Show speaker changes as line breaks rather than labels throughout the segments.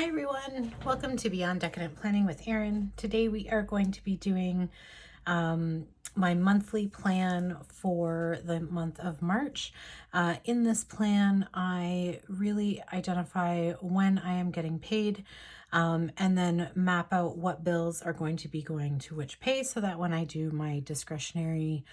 Hi everyone, welcome to Beyond Decadent Planning with Erin. Today we are going to be doing my monthly plan for the month of March. In this plan, I really identify when I am getting paid and then map out what bills are going to be going to which pay so that when I do my discretionary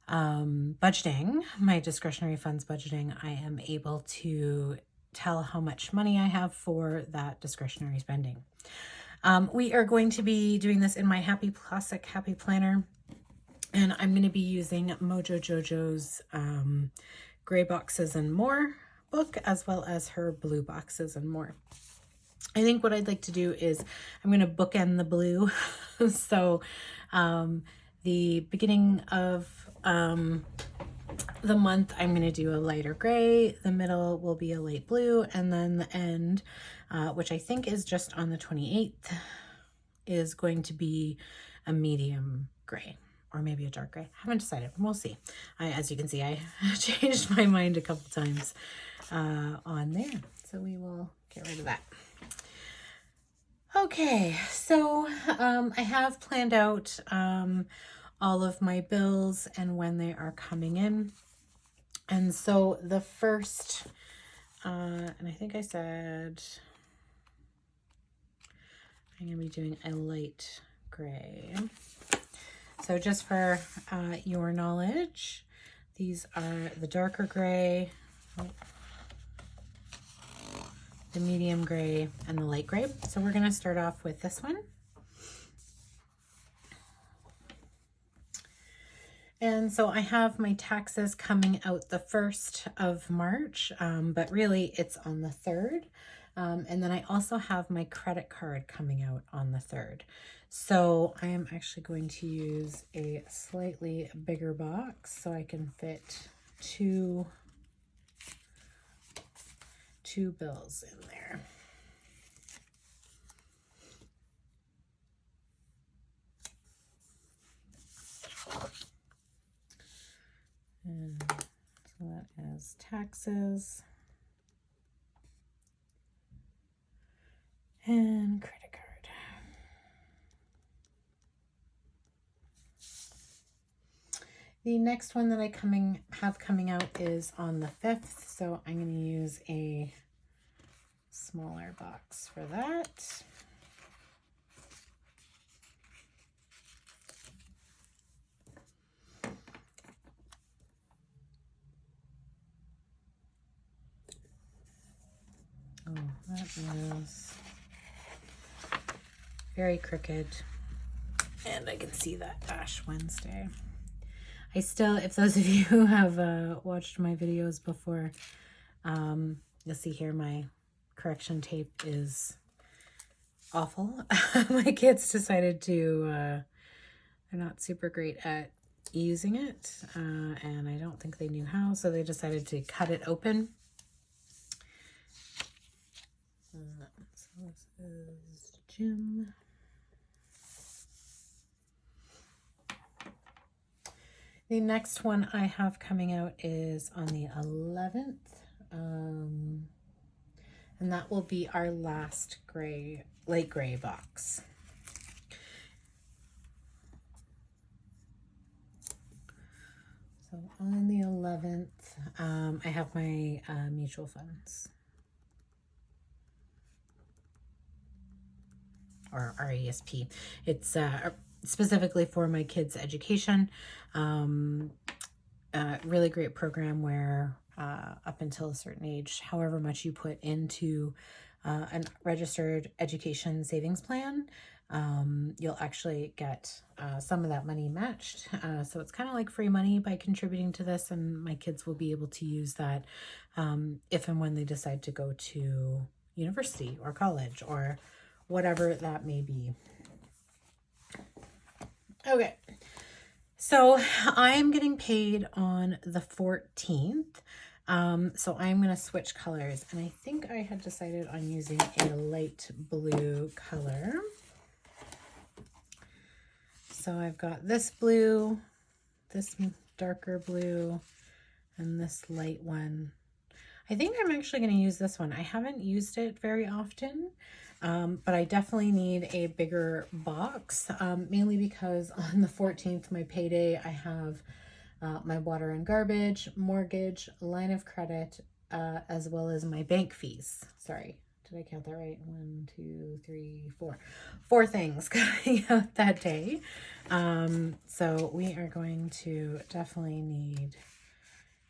budgeting, my discretionary funds budgeting, I am able to tell how much money I have for that discretionary spending. We are going to be doing this in my Happy Classic Happy Planner, and I'm going to be using Mojo Jojo's Gray Boxes and More book, as well as her Blue Boxes and More. I think what I'd like to do is I'm going to bookend the blue. So the beginning of the month, I'm going to do a lighter gray, the middle will be a light blue, and then the end, which I think is just on the 28th, is going to be a medium gray, or maybe a dark gray. I haven't decided. We'll see. As you can see, I changed my mind a couple times on there, so we will get rid of that. Okay, so I have planned out all of my bills and when they are coming in. And so the first, and I think I said I'm going to be doing a light gray. So just for your knowledge, these are the darker gray, the medium gray, and the light gray. So we're going to start off with this one. And so I have my taxes coming out the 1st of March, but really it's on the 3rd. And then I also have my credit card coming out on the 3rd. So I am actually going to use a slightly bigger box so I can fit two bills in there. And so that is taxes and credit card. The next one that I have coming out is on the 5th, so I'm going to use a smaller box for that. Oh, that is very crooked. And I can see that Ash Wednesday. I still, if those of you who have watched my videos before, you'll see here my correction tape is awful. My kids decided to, they're not super great at using it, and I don't think they knew how, so they decided to cut it open. So this is Jim. The next one I have coming out is on the 11th, and that will be our last gray, light gray box. So on the 11th, I have my mutual funds, or RESP. It's specifically for my kids' education. Really great program where up until a certain age, however much you put into a registered education savings plan, you'll actually get some of that money matched. So it's kind of like free money by contributing to this, and my kids will be able to use that if and when they decide to go to university or college or whatever that may be. Okay, so I'm getting paid on the 14th. So I'm going to switch colors, and I think I had decided on using a light blue color. So I've got this blue, this darker blue, and this light one. I think I'm actually going to use this one. I haven't used it very often, But I definitely need a bigger box, mainly because on the 14th, my payday, I have my water and garbage, mortgage, line of credit, as well as my bank fees. Sorry, did I count that right? 1, 2, 3, 4. 4 things coming out that day. So we are going to definitely need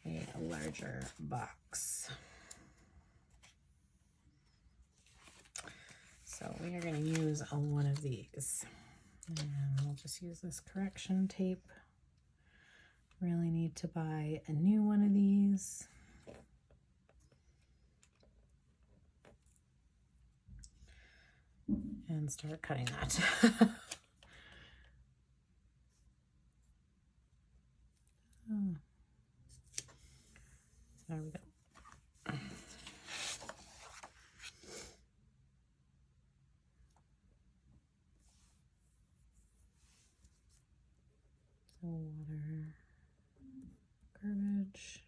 a larger box. So we are going to use one of these. And we'll just use this correction tape. Really need to buy a new one of these. And start cutting that. Oh. There we go. So water, garbage,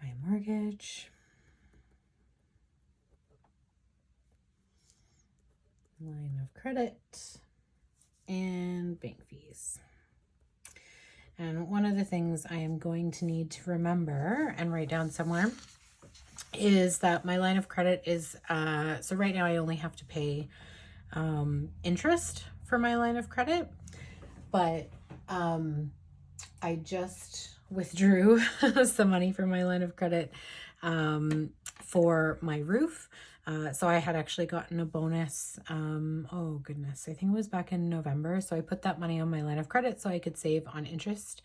my mortgage, line of credit, and bank fees. And one of the things I am going to need to remember and write down somewhere is that my line of credit is, so right now I only have to pay interest for my line of credit, but I just withdrew some money from my line of credit for my roof. So I had actually gotten a bonus, oh goodness, I think it was back in November. So I put that money on my line of credit so I could save on interest.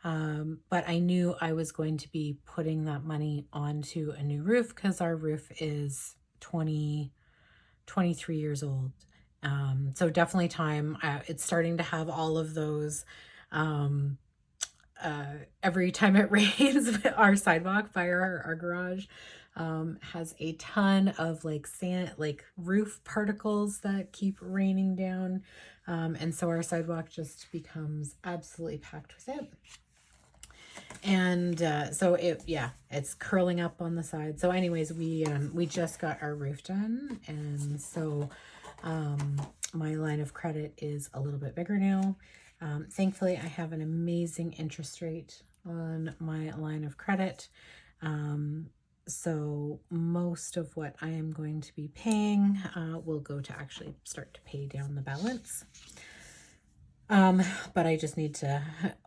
But I knew I was going to be putting that money onto a new roof because our roof is 23 years old. So definitely time. It's starting to have all of those, every time it rains, our sidewalk by our garage has a ton of like sand, like roof particles that keep raining down. And so our sidewalk just becomes absolutely packed with it. And so it's curling up on the side. So anyways, we just got our roof done, and so my line of credit is a little bit bigger now. Thankfully, I have an amazing interest rate on my line of credit. So most of what I am going to be paying will go to actually start to pay down the balance. But I just need to,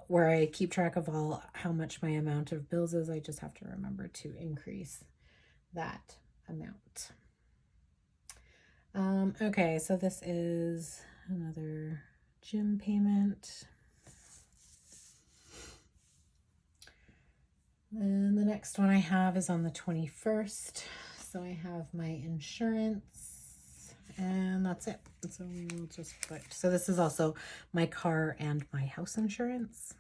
where I keep track of how much my amount of bills is, I just have to remember to increase that amount. Okay, so this is another gym payment. And the next one I have is on the 21st. So I have my insurance, and that's it. So we'll just put, so this is also my car and my house insurance.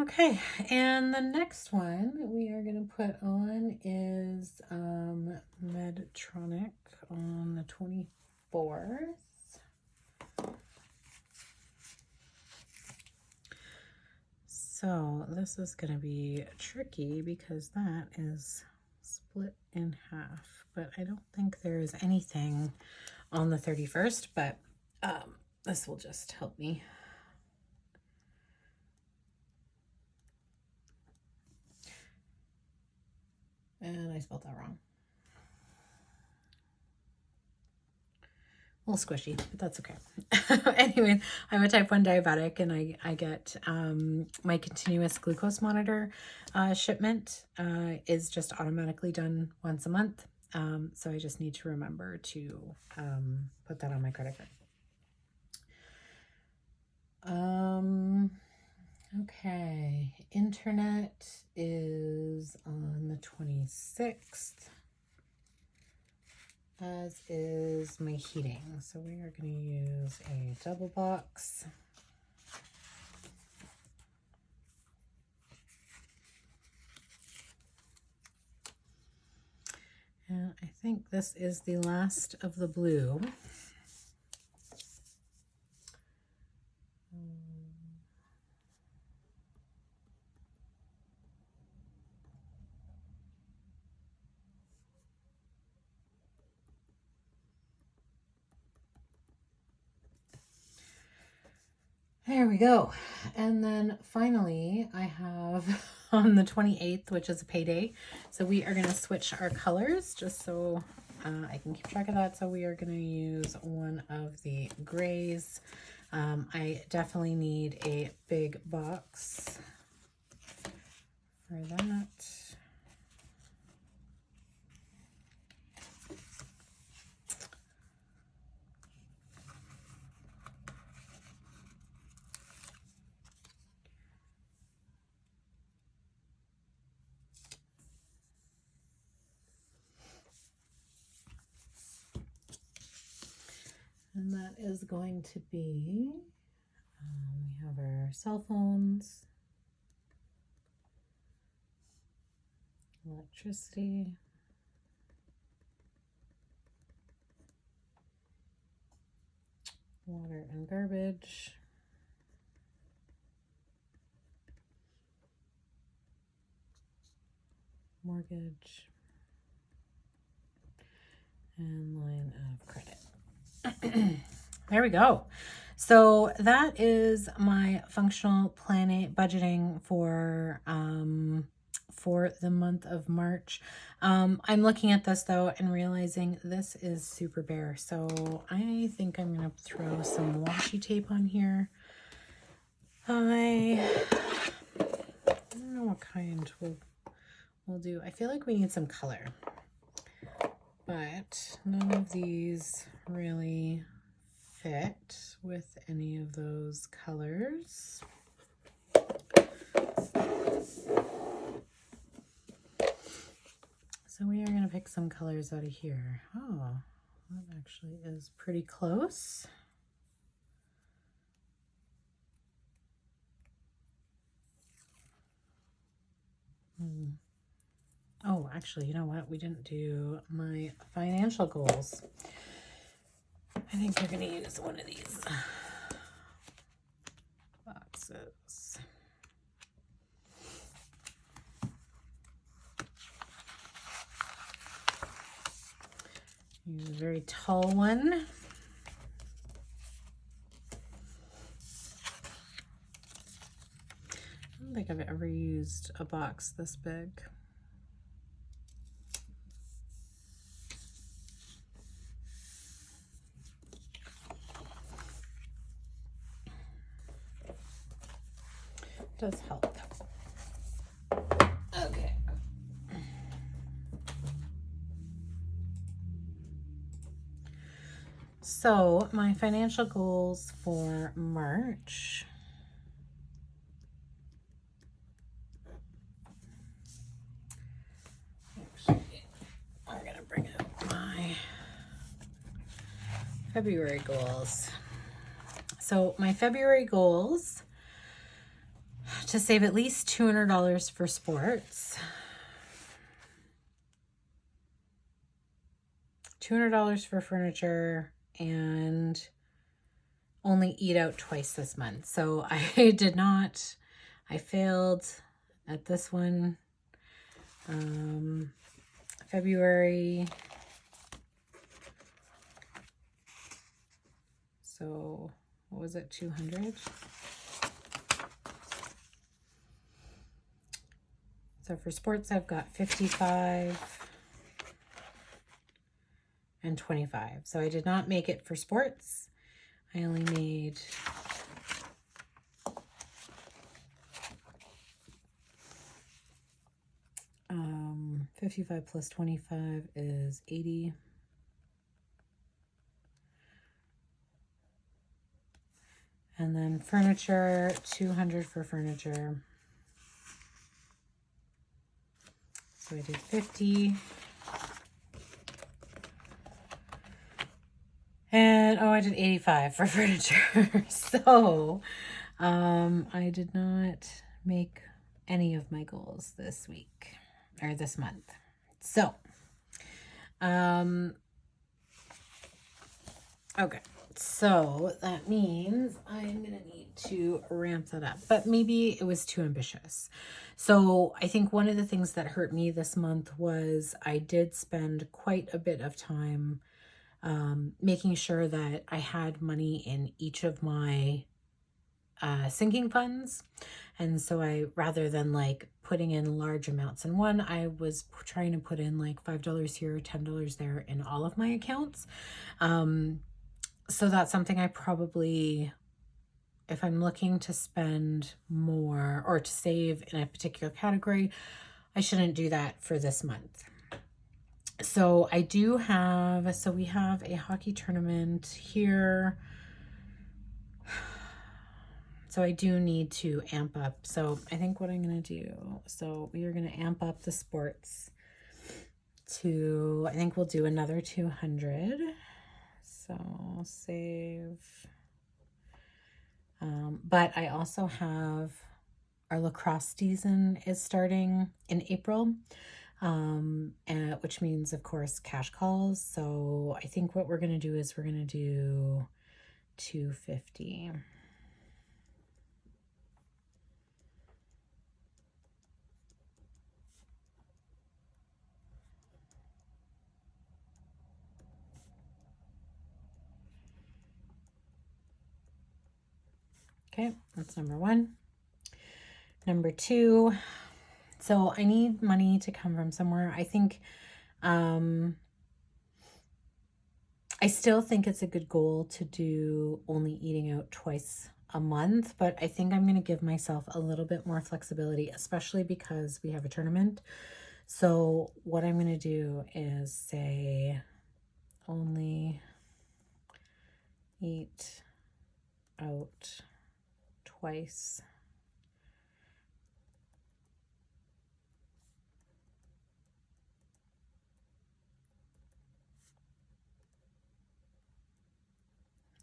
Okay, and the next one we are going to put on is Medtronic on the 24th. So this is going to be tricky because that is split in half, but I don't think there is anything on the 31st, but this will just help me. And I spelled that wrong. A little squishy, but that's okay. Anyway, I'm a type 1 diabetic, and I get my continuous glucose monitor shipment is just automatically done once a month. So I just need to remember to put that on my credit card. Okay, internet is on the 26th, as is my heating. So we are going to use a double box. And I think this is the last of the blue. There we go. And then finally I have on the 28th, which is a payday. So we are going to switch our colors just so I can keep track of that. So we are going to use one of the grays. I definitely need a big box for that. And that is going to be, we have our cell phones, electricity, water and garbage, mortgage, and line of credit. There we go. So that is my functional planning budgeting for the month of March. I'm looking at this though and realizing this is super bare. So I think I'm gonna throw some washi tape on here. I don't know what kind we'll do. I feel like we need some color, but none of these really fit with any of those colors. So we are going to pick some colors out of here. Oh, that actually is pretty close. Oh, actually, you know what? We didn't do my financial goals. I think we're going to use one of these boxes. Use a very tall one. I don't think I've ever used a box this big. Does help. Okay. So my financial goals for March. Actually, I'm gonna bring up my February goals. So my February goals: to save at least $200 for sports, $200 for furniture, and only eat out twice this month. So I failed at this one. February. So what was it, 200? So for sports, I've got 55 and 25. So I did not make it for sports. I only made um, 55 plus 25 is 80. And then furniture, 200 for furniture. So I did 50. And oh, I did 85 for furniture. So I did not make any of my goals this week or this month. So okay. So that means I'm going to need to ramp that up, but maybe it was too ambitious. So I think one of the things that hurt me this month was I did spend quite a bit of time making sure that I had money in each of my sinking funds. And so rather than like putting in large amounts in one, I was trying to put in like $5 here, $10 there in all of my accounts. So that's something I probably, if I'm looking to spend more or to save in a particular category, I shouldn't do that for this month. So I do have, so we have a hockey tournament here. So I do need to amp up. So I think what I'm going to do, so we are going to amp up the sports to, I think we'll do another 200. So I'll save. But I also have our lacrosse season is starting in April, and which means, of course, cash calls. So I think what we're going to do is we're going to do 250. Okay, that's number one. Number two, so I need money to come from somewhere. I think, I still think it's a good goal to do only eating out twice a month, but I think I'm going to give myself a little bit more flexibility, especially because we have a tournament. So what I'm going to do is say only eat out twice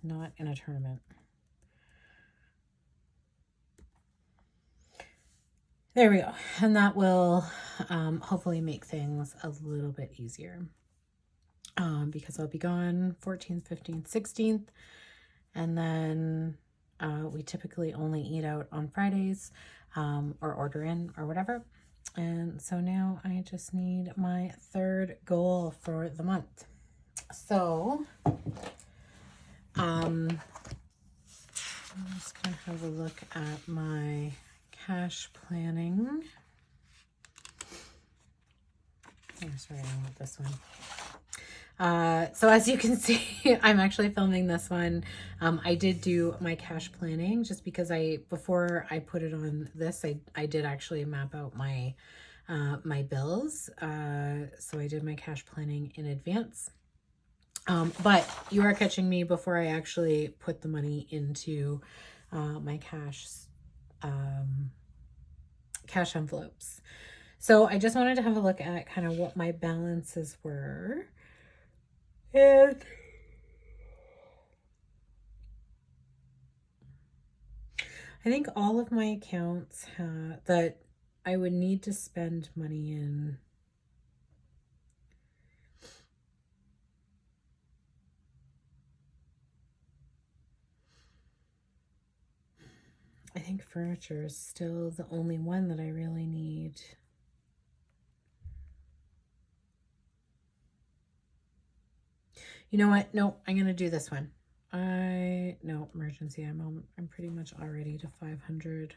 not in a tournament. There we go. And that will hopefully make things a little bit easier, because I'll be gone 14th, 15th, 16th. And then we typically only eat out on Fridays, or order in or whatever. And so now I just need my third goal for the month. So I'm just going to have a look at my cash planning. Oh, sorry, I want this one. So as you can see, I'm actually filming this one. I did do my cash planning just because before I put it on this, I did actually map out my, my bills. So I did my cash planning in advance. But you are catching me before I actually put the money into, my cash envelopes. So I just wanted to have a look at kind of what my balances were. And I think all of my accounts that I would need to spend money in. I think furniture is still the only one that I really need. You know what? No, I'm going to do this one. No, emergency. I'm pretty much already to 500.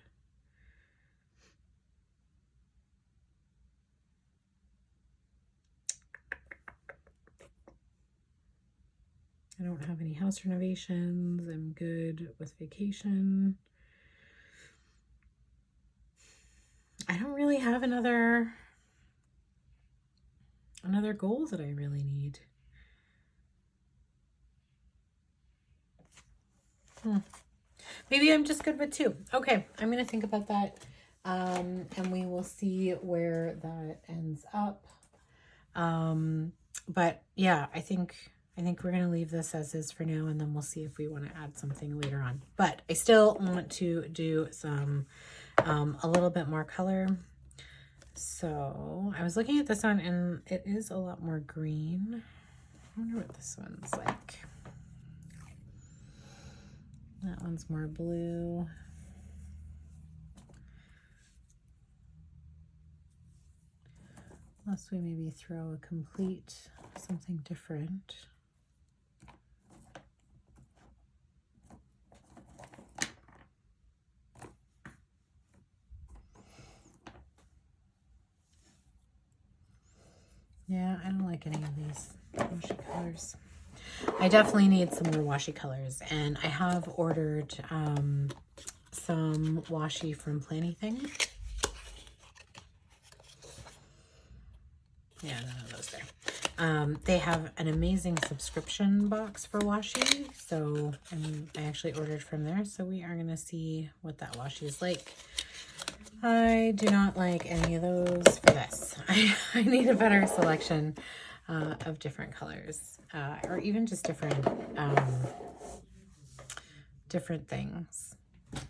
I don't have any house renovations. I'm good with vacation. I don't really have another goal that I really need. Maybe I'm just good with 2. Okay, I'm going to think about that, and we will see where that ends up. But yeah, I think we're going to leave this as is for now, and then we'll see if we want to add something later on. But I still want to do some, a little bit more color. So I was looking at this one, and it is a lot more green. I wonder what this one's like. That one's more blue. Unless we maybe throw a complete something different. Yeah, I don't like any of these washi colors. I definitely need some more washi colors, and I have ordered some washi from Plannything. Yeah, none of those there. They have an amazing subscription box for washi, so I actually ordered from there, so we are going to see what that washi is like. I do not like any of those for this. I need a better selection of different colors, or even just different things.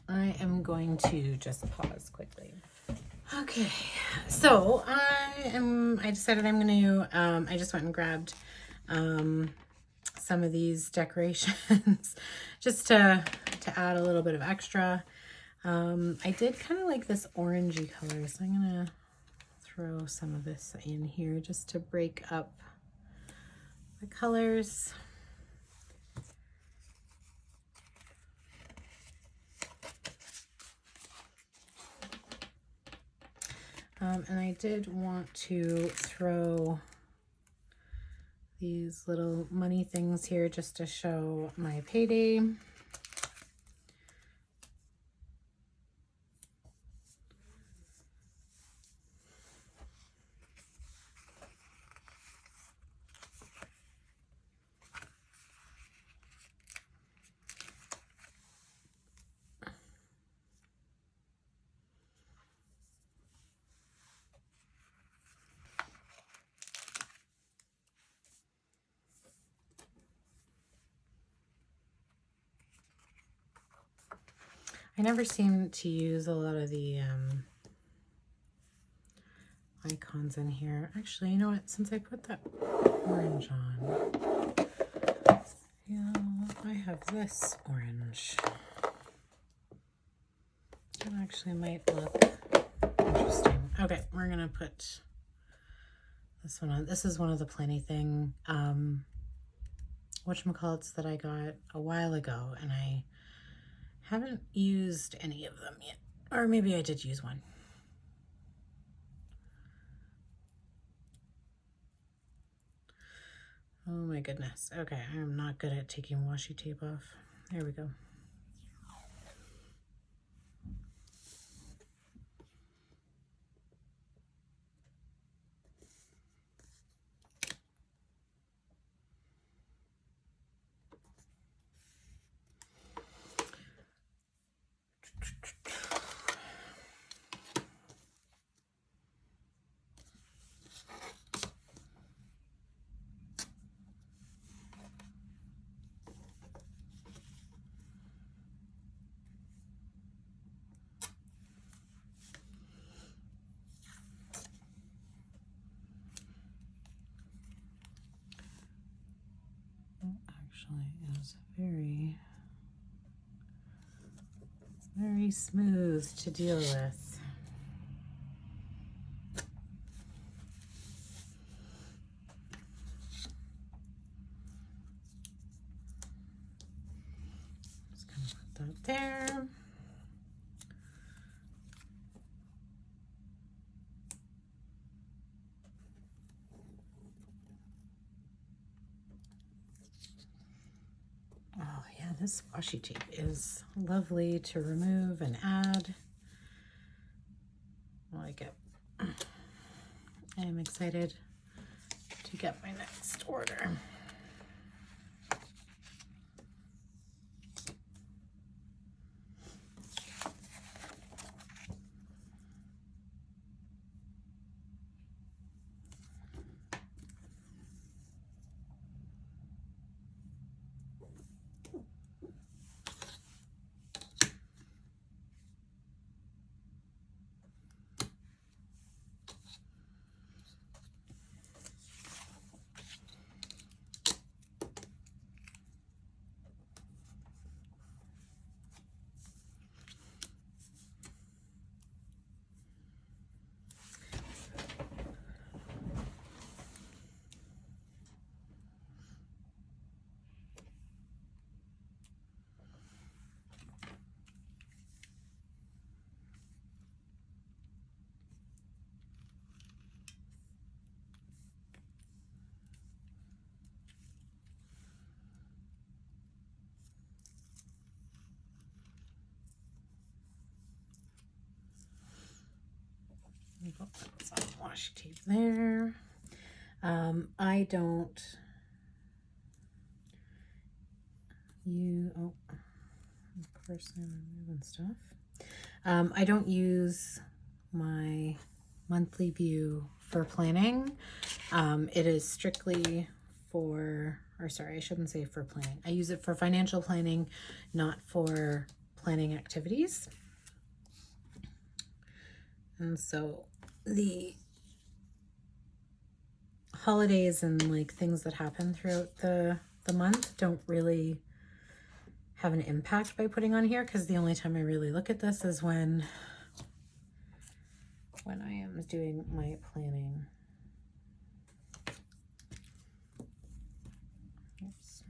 I am going to just pause quickly. Okay, so I decided I'm going to, I just went and grabbed some of these decorations just to add a little bit of extra. I did kind of like this orangey color, so I'm going to throw some of this in here just to break up the colors. And I did want to throw these little money things here just to show my payday. I never seem to use a lot of the icons in here. Actually, you know what? Since I put that orange on, yeah, I have this orange. That actually might look interesting. Okay, we're gonna put this one on. This is one of the Plannything whatchamacallits that I got a while ago, and I haven't used any of them yet. Or maybe I did use one. Oh my goodness. Okay, I'm not good at taking washi tape off. There we go. Actually is very smooth to deal with. Just gonna put that there. Oh yeah, this washi tape is lovely to remove and add. I like it. I am excited to get my next order. washi tape there. I don't of course I'm moving stuff. I don't use my monthly view for planning. It is strictly for, or sorry, I shouldn't say for planning. I use it for financial planning, not for planning activities. And so the holidays and like things that happen throughout the month don't really have an impact by putting on here, because the only time I really look at this is when I am doing my planning. Oops.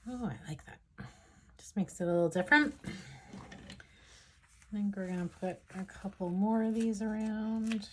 Oh, I like that. Just makes it a little different. I think we're gonna put a couple more of these around.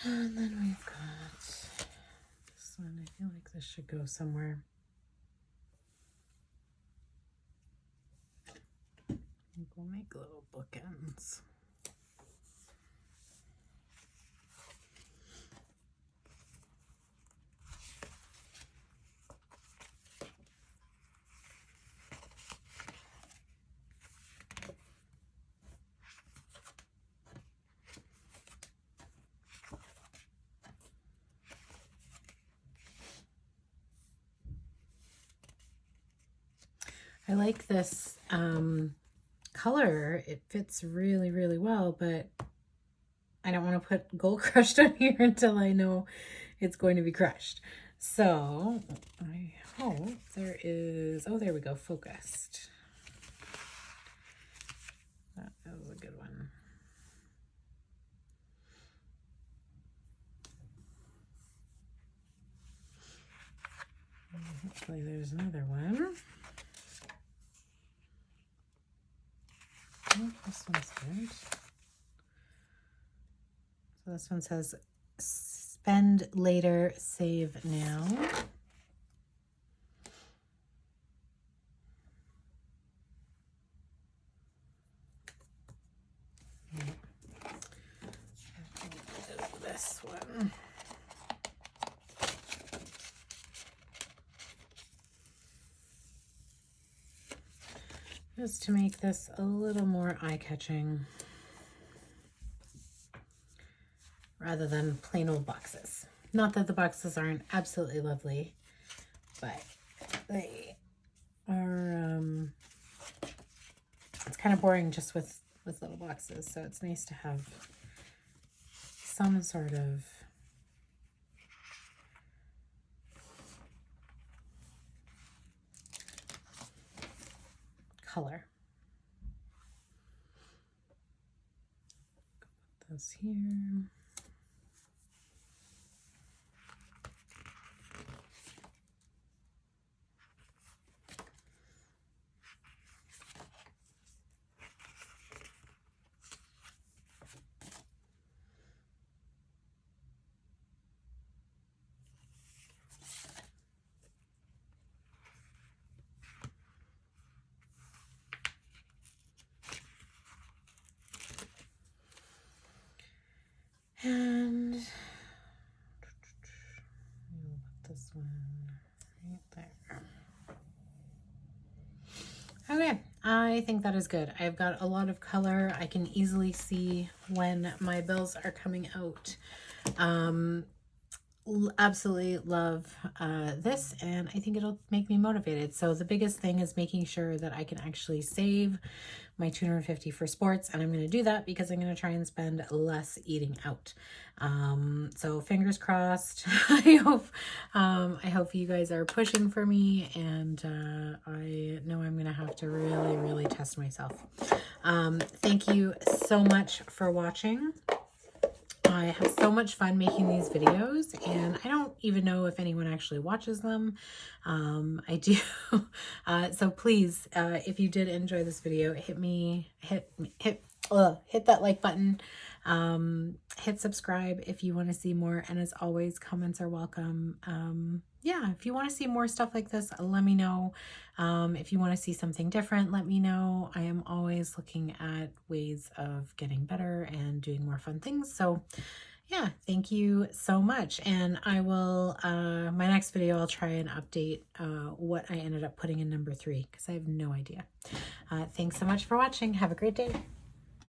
And then we've got this one. I feel like this should go somewhere. I think we'll make little bookends. I like this color. It fits really, really well, but I don't want to put gold crushed on here until I know it's going to be crushed. So I hope there is, oh, there we go, focused. That was a good one. Hopefully there's another one. Oh, this one's good. So this one says, spend later, save now. This one. Just to make this a little more eye-catching rather than plain old boxes. Not that the boxes aren't absolutely lovely, but they are, it's kind of boring just with little boxes, so it's nice to have some sort of color. Put this here. And we'll put this one right there. Okay, I think that is good. I've got a lot of color. I can easily see when my bills are coming out. absolutely love this, and I think it'll make me motivated. So the biggest thing is making sure that I can actually save my $250 for sports, and I'm going to do that because I'm going to try and spend less eating out. So fingers crossed. I hope you guys are pushing for me, and I know I'm going to have to really test myself. Thank you so much for watching. I have so much fun making these videos, and I don't even know if anyone actually watches them. I do. So please, if you did enjoy this video, hit that like button. Hit subscribe if you want to see more, and as always, comments are welcome. Yeah, if you want to see more stuff like this, let me know. If you want to see something different, let me know. I am always looking at ways of getting better and doing more fun things. So yeah, thank you so much. And I will, my next video, I'll try and update what I ended up putting in number 3, because I have no idea. Thanks so much for watching. Have a great day.